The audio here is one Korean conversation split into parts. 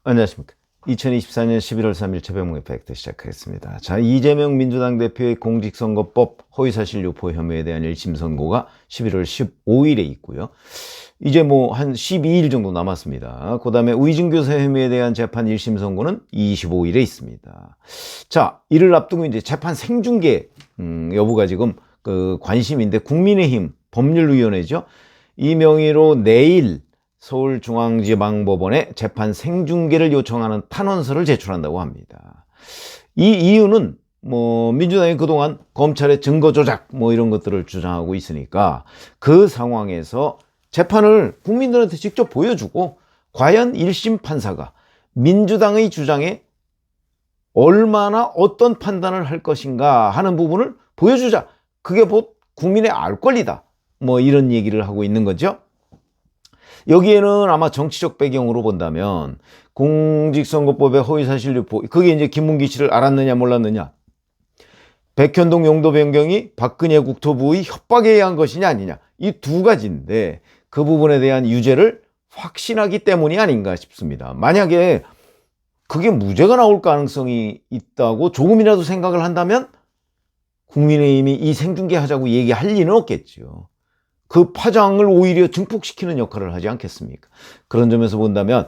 안녕하십니까. 2024년 11월 3일 최병목의 팩트 시작하겠습니다. 자, 이재명 민주당 대표의 공직선거법 허위사실 유포 혐의에 대한 1심 선고가 11월 15일에 있고요. 이제 뭐 한 12일 정도 남았습니다. 그 다음에 위증교사 혐의에 대한 재판 1심 선고는 25일에 있습니다. 자, 이를 앞두고 이제 재판 생중계 여부가 지금 그 관심인데, 국민의힘 법률위원회죠. 이 명의로 내일 서울중앙지방법원에 재판 생중계를 요청하는 탄원서를 제출한다고 합니다. 이 이유는 뭐 민주당이 그동안 검찰의 증거 조작 뭐 이런 것들을 주장하고 있으니까, 그 상황에서 재판을 국민들한테 직접 보여주고 과연 1심 판사가 민주당의 주장에 얼마나 어떤 판단을 할 것인가 하는 부분을 보여주자. 그게 곧 국민의 알 권리다. 뭐 이런 얘기를 하고 있는 거죠. 여기에는 아마 정치적 배경으로 본다면 공직선거법의 허위사실 유포, 그게 이제 김문기 씨를 알았느냐 몰랐느냐, 백현동 용도 변경이 박근혜 국토부의 협박에 의한 것이냐 아니냐, 이 두 가지인데 그 부분에 대한 유죄를 확신하기 때문이 아닌가 싶습니다. 만약에 그게 무죄가 나올 가능성이 있다고 조금이라도 생각을 한다면 국민의힘이 이 생중계 하자고 얘기할 리는 없겠죠. 그 파장을 오히려 증폭시키는 역할을 하지 않겠습니까? 그런 점에서 본다면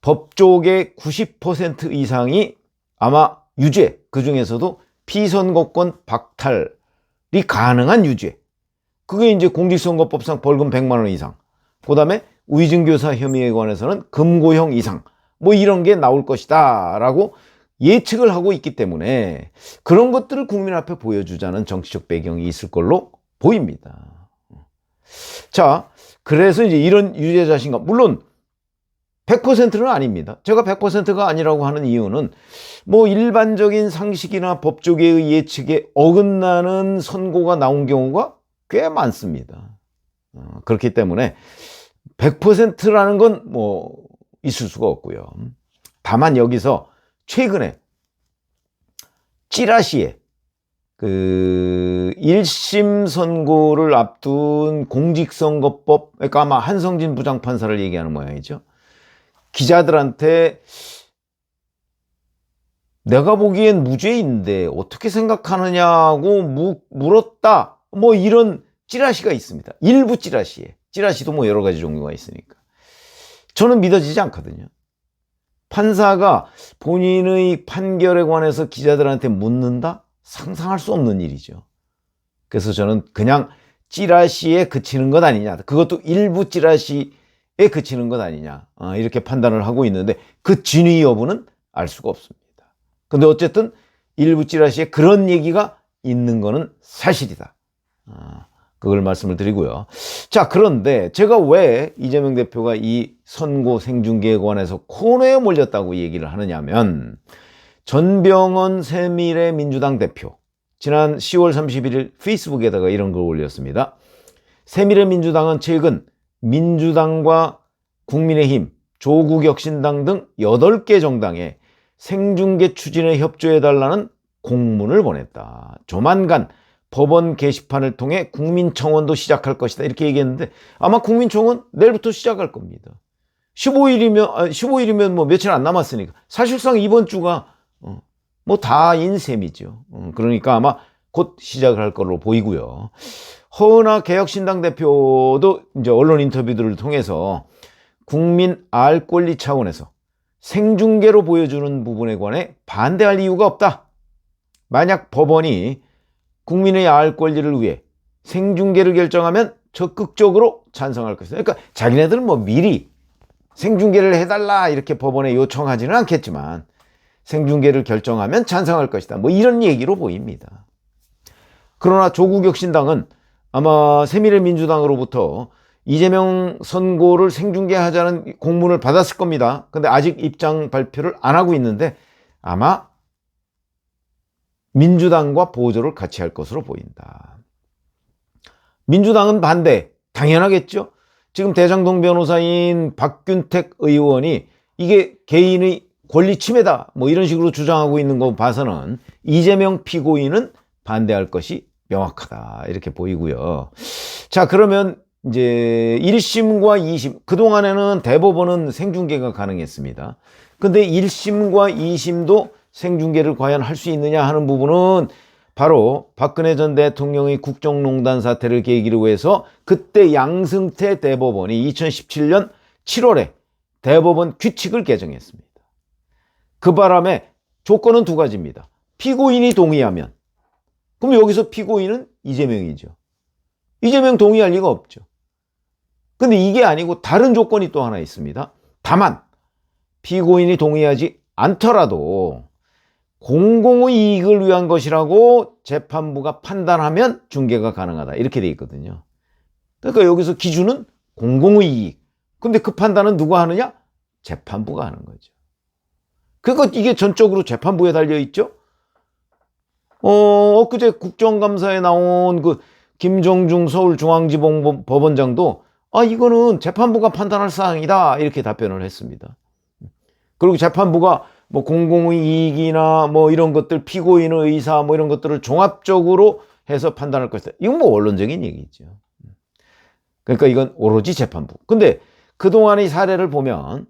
법조계 90% 이상이 아마 유죄, 그 중에서도 피선거권 박탈이 가능한 유죄, 그게 이제 공직선거법상 벌금 100만 원 이상, 그 다음에 위증교사 혐의에 관해서는 금고형 이상, 뭐 이런 게 나올 것이다 라고 예측을 하고 있기 때문에 그런 것들을 국민 앞에 보여주자는 정치적 배경이 있을 걸로 보입니다. 자, 그래서 이제 이런 유죄 자신감, 물론 100%는 아닙니다. 제가 100%가 아니라고 하는 이유는 뭐 일반적인 상식이나 법조계의 예측에 어긋나는 선고가 나온 경우가 꽤 많습니다. 그렇기 때문에 100%라는 건 뭐 있을 수가 없고요. 다만 여기서 최근에 찌라시에 그 1심 선고를 앞둔 공직선거법, 그러니까 아마 한성진 부장판사를 얘기하는 모양이죠. 기자들한테 내가 보기엔 무죄인데 어떻게 생각하느냐고 물었다. 뭐 이런 찌라시가 있습니다. 일부 찌라시에. 찌라시도 뭐 여러 가지 종류가 있으니까. 저는 믿어지지 않거든요. 판사가 본인의 판결에 관해서 기자들한테 묻는다? 상상할 수 없는 일이죠. 그래서 저는 그냥 찌라시에 그치는 것 아니냐, 그것도 일부 찌라시에 그치는 것 아니냐, 이렇게 판단을 하고 있는데 그 진위 여부는 알 수가 없습니다. 근데 어쨌든 일부 찌라시에 그런 얘기가 있는 거는 사실이다. 그걸 말씀을 드리고요. 자, 그런데 제가 왜 이재명 대표가 이 선고 생중계에 관해서 코너에 몰렸다고 얘기를 하느냐면, 전병헌 새미래민주당 대표 지난 10월 31일 페이스북에다가 이런 걸 올렸습니다. 새미래민주당은 최근 민주당과 국민의힘, 조국혁신당 등 8개 정당에 생중계 추진에 협조해달라는 공문을 보냈다. 조만간 법원 게시판을 통해 국민청원도 시작할 것이다, 이렇게 얘기했는데 아마 국민청원 내일부터 시작할 겁니다. 15일이면 뭐 며칠 안 남았으니까 사실상 이번 주가 뭐 다인 셈이죠. 그러니까 아마 곧 시작을 할 걸로 보이고요. 허은하 개혁신당 대표도 이제 언론 인터뷰들을 통해서 국민 알 권리 차원에서 생중계로 보여주는 부분에 관해 반대할 이유가 없다. 만약 법원이 국민의 알 권리를 위해 생중계를 결정하면 적극적으로 찬성할 것이다. 그러니까 자기네들은 뭐 미리 생중계를 해달라 이렇게 법원에 요청하지는 않겠지만 생중계를 결정하면 찬성할 것이다, 뭐 이런 얘기로 보입니다. 그러나 조국혁신당은 아마 새미래민주당으로부터 이재명 선고를 생중계하자는 공문을 받았을 겁니다. 근데 아직 입장 발표를 안 하고 있는데 아마 민주당과 보조를 같이 할 것으로 보인다. 민주당은 반대, 당연하겠죠. 지금 대장동 변호사인 박균택 의원이 이게 개인의 권리 침해다, 뭐 이런 식으로 주장하고 있는 거 봐서는 이재명 피고인은 반대할 것이 명확하다, 이렇게 보이고요. 자, 그러면 이제 1심과 2심, 그동안에는 대법원은 생중계가 가능했습니다. 근데 1심과 2심도 생중계를 과연 할 수 있느냐 하는 부분은 바로 박근혜 전 대통령의 국정농단 사태를 계기로 해서 그때 양승태 대법원이 2017년 7월에 대법원 규칙을 개정했습니다. 그 바람에 조건은 두 가지입니다. 피고인이 동의하면, 그럼 여기서 피고인은 이재명이죠. 이재명 동의할 리가 없죠. 근데 이게 아니고 다른 조건이 또 하나 있습니다. 다만 피고인이 동의하지 않더라도 공공의 이익을 위한 것이라고 재판부가 판단하면 중계가 가능하다, 이렇게 돼 있거든요. 그러니까 여기서 기준은 공공의 이익. 근데 그 판단은 누가 하느냐? 재판부가 하는 거죠. 그러니까 이게 전적으로 재판부에 달려있죠. 엊그제 국정감사에 나온 그 김정중 서울중앙지법원장도 이거는 재판부가 판단할 사항이다, 이렇게 답변을 했습니다. 그리고 재판부가 뭐 공공의 이익이나 뭐 이런 것들, 피고인의 의사 뭐 이런 것들을 종합적으로 해서 판단할 것이다. 이건 뭐 원론적인 얘기죠. 그러니까 이건 오로지 재판부. 근데 그동안의 사례를 보면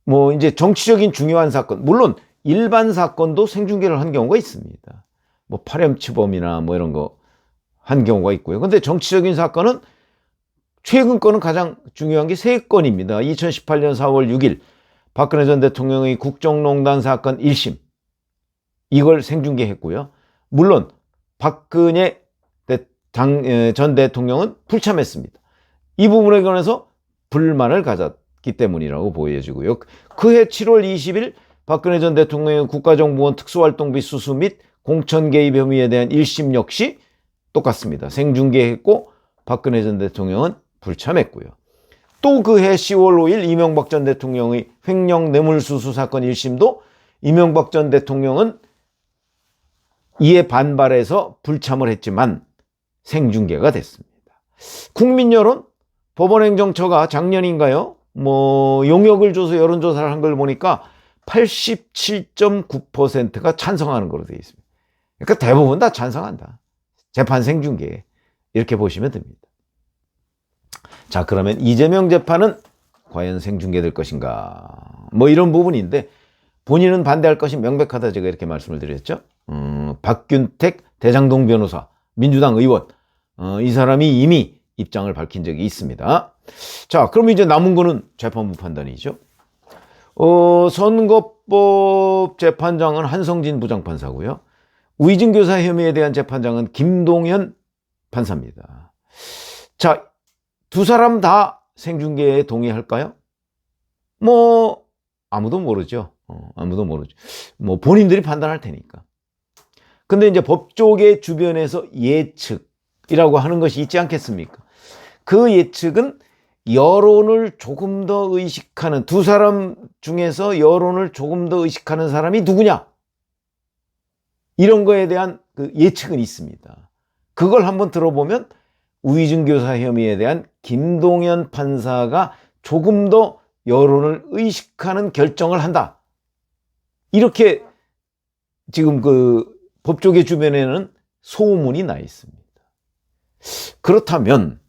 뭐 이제 정치적인 중요한 사건, 물론 일반 사건도 생중계를 한 경우가 있습니다. 뭐 파렴치범이나 뭐 이런 거 한 경우가 있고요. 근데 정치적인 사건은 최근 거는 가장 중요한 게 세 건입니다. 2018년 4월 6일 박근혜 전 대통령의 국정농단 사건 1심, 이걸 생중계했고요. 물론 박근혜 전 대통령은 불참했습니다. 이 부분에 관해서 불만을 가졌기 때문이라고 보여지고요. 그해 7월 20일 박근혜 전 대통령의 국가정보원 특수활동비 수수 및 공천 개입 혐의에 대한 1심 역시 똑같습니다. 생중계했고 박근혜 전 대통령은 불참했고요. 또 그해 10월 5일 이명박 전 대통령의 횡령 뇌물수수 사건 1심도 이명박 전 대통령은 이에 반발해서 불참을 했지만 생중계가 됐습니다. 국민 여론, 법원행정처가 작년인가요? 뭐 용역을 줘서 여론조사를 한 걸 보니까 87.9%가 찬성하는 걸로 되어 있습니다. 그러니까 대부분 다 찬성한다. 재판 생중계, 이렇게 보시면 됩니다. 자, 그러면 이재명 재판은 과연 생중계될 것인가? 뭐 이런 부분인데 본인은 반대할 것이 명백하다, 제가 이렇게 말씀을 드렸죠. 박균택 대장동 변호사, 민주당 의원, 이 사람이 이미 입장을 밝힌 적이 있습니다. 자, 그럼 이제 남은 거는 재판부 판단이죠. 선거법 재판장은 한성진 부장판사고요. 위증교사 혐의에 대한 재판장은 김동현 판사입니다. 자, 두 사람 다 생중계에 동의할까요? 뭐 아무도 모르죠. 아무도 모르죠. 뭐 본인들이 판단할 테니까. 근데 이제 법조계 주변에서 예측이라고 하는 것이 있지 않겠습니까? 그 예측은 여론을 조금 더 의식하는, 두 사람 중에서 여론을 조금 더 의식하는 사람이 누구냐, 이런 거에 대한 그 예측은 있습니다. 그걸 한번 들어보면 위증교사 혐의에 대한 김동현 판사가 조금 더 여론을 의식하는 결정을 한다, 이렇게 지금 그 법조계 주변에는 소문이 나 있습니다. 그렇다면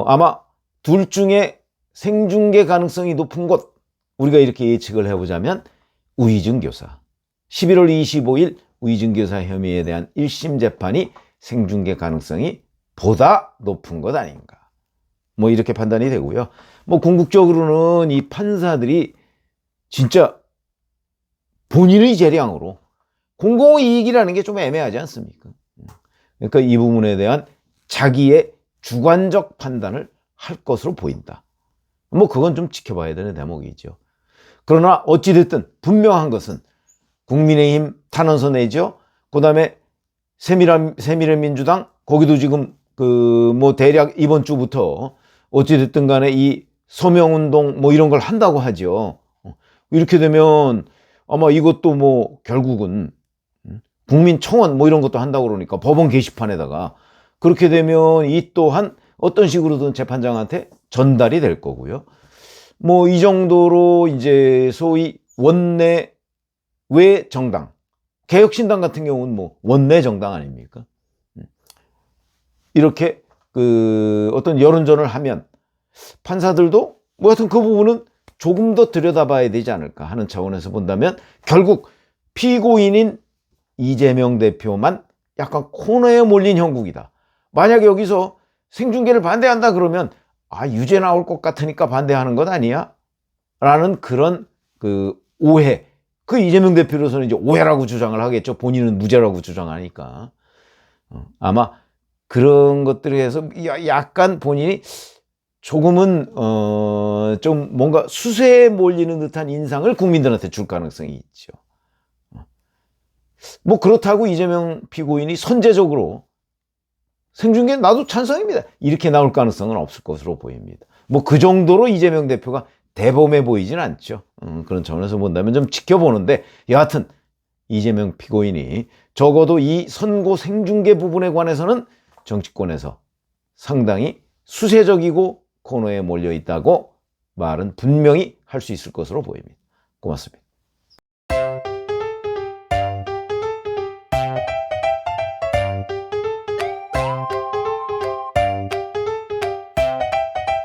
아마 둘 중에 생중계 가능성이 높은 것, 우리가 이렇게 예측을 해보자면 위증교사, 11월 25일 위증교사 혐의에 대한 1심 재판이 생중계 가능성이 보다 높은 것 아닌가, 뭐 이렇게 판단이 되고요. 뭐 궁극적으로는 이 판사들이 진짜 본인의 재량으로, 공공이익이라는 게 좀 애매하지 않습니까? 그러니까 이 부분에 대한 자기의 주관적 판단을 할 것으로 보인다. 뭐 그건 좀 지켜봐야 되는 대목이죠. 그러나 어찌됐든 분명한 것은 국민의힘 탄원서 내죠. 그 다음에 새미래민주당, 거기도 지금 그 뭐 대략 이번 주부터 어찌됐든 간에 이 서명운동 뭐 이런 걸 한다고 하죠. 이렇게 되면 아마 이것도 뭐 결국은 국민청원 뭐 이런 것도 한다고 그러니까 법원 게시판에다가, 그렇게 되면 이 또한 어떤 식으로든 재판장한테 전달이 될 거고요. 뭐 이 정도로 이제 소위 원내 외 정당, 개혁신당 같은 경우는 뭐 원내 정당 아닙니까? 이렇게 어떤 여론전을 하면 판사들도 뭐 하여튼 그 부분은 조금 더 들여다봐야 되지 않을까 하는 차원에서 본다면 결국 피고인인 이재명 대표만 약간 코너에 몰린 형국이다. 만약에 여기서 생중계를 반대한다 그러면 유죄 나올 것 같으니까 반대하는 것 아니야? 라는 그런 오해. 이재명 대표로서는 이제 오해라고 주장을 하겠죠. 본인은 무죄라고 주장하니까. 아마 그런 것들에 해서 약간 본인이 조금은 좀 뭔가 수세에 몰리는 듯한 인상을 국민들한테 줄 가능성이 있죠. 뭐 그렇다고 이재명 피고인이 선제적으로 생중계 나도 찬성입니다 이렇게 나올 가능성은 없을 것으로 보입니다. 뭐 그 정도로 이재명 대표가 대범해 보이진 않죠. 그런 차원에서 본다면 좀 지켜보는데, 여하튼 이재명 피고인이 적어도 이 선고 생중계 부분에 관해서는 정치권에서 상당히 수세적이고 코너에 몰려 있다고 말은 분명히 할 수 있을 것으로 보입니다. 고맙습니다.